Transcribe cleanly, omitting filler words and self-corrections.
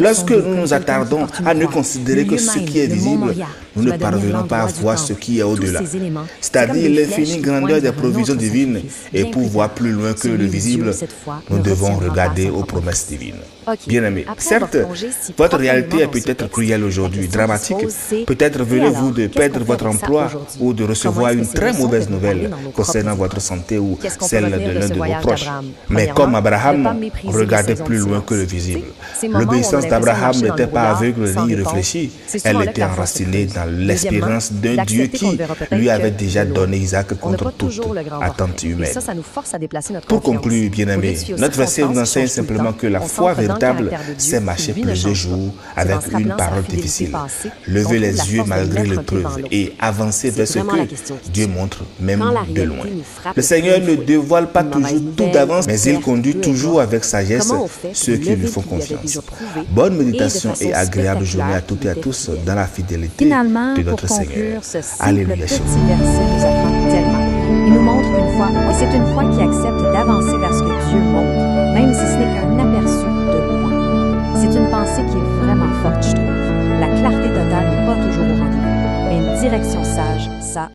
Lorsque nous nous attardons à ne considérer que ce qui est visible, nous ne parvenons pas à voir ce qui est au-delà, c'est-à-dire l'infinie grandeur des provisions divines. Et pour voir plus loin que le visible, nous devons regarder aux promesses divines. Bien-aimés, Après certes, avoir plongé si votre réalité est profondément dans ce peut-être texte, cruelle la aujourd'hui, question dramatique. qui se pose, c'est, Peut-être et venez-vous alors, de qu'est-ce perdre qu'on votre fait avec ça emploi aujourd'hui? ou de recevoir Comment une est-ce que très ces leçons mauvaise peuvent nous parler nouvelle dans nos concernant propres votre épreuves? santé ou Qu'est-ce qu'on peut celle de retenir de l'un ce de vos voyage proches. d'Abraham? Mais Premièrement, comme ne pas Abraham, mépriser les regardez saisons plus de loin que le silence. visible. Ces moments où on a L'obéissance l'impression de d'Abraham marcher dans n'était le pas brouillard, aveugle sans ni réponse, irréfléchie. c'est souvent Elle là que était la foi se enracinée creuse. dans Deuxièmement, l'espérance d'un Dieu d'accepter qu'on qui ne verra peut-être lui avait que déjà de loin. donné Isaac On n'a contre pas toute toujours le grand attente portrait. Et humaine. ça nous force à déplacer notre Pour confiance. conclure, Au lieu bien-aimés, de se fier aux notre verset nous circonstances qui enseigne changent tout le simplement temps, que la on foi s'ancre dans le véritable, caractère de Dieu c'est qui, marcher lui, ne plusieurs change pas. jours C'est avec en se une rappelant sa parole fidélité difficile, passée qu'on lever trouve les la yeux force de malgré mettre un pied devant l'épreuve l'autre. et avancer vers ce vraiment la que question qui Dieu tue. montre même Quand la de réalité loin. nous frappe Le de Seigneur plein ne fouet, dévoile pas une toujours mauvaise tout nouvelle, d'avance, mais il perte, conduit peu toujours importe. avec sagesse Comment on fait ceux pour qui lui lever font ce qui avait confiance. déjà prouvé Bonne et de méditation façon et agréable journée à spectaculaire toutes et à de tous fidèle? dans la fidélité Finalement, de pour notre Seigneur. conclure, ce simple Alléluia. petit verset nous apprend tellement. Il nous montre qu'une foi, et c'est une foi qui accepte d'avancer vers ce que Dieu montre, même si ce n'est qu'un aperçu de loin. C'est une pensée qui est vraiment forte, je trouve. La clarté totale n'est pas toujours au rendez-vous, mais une direction sage, ça,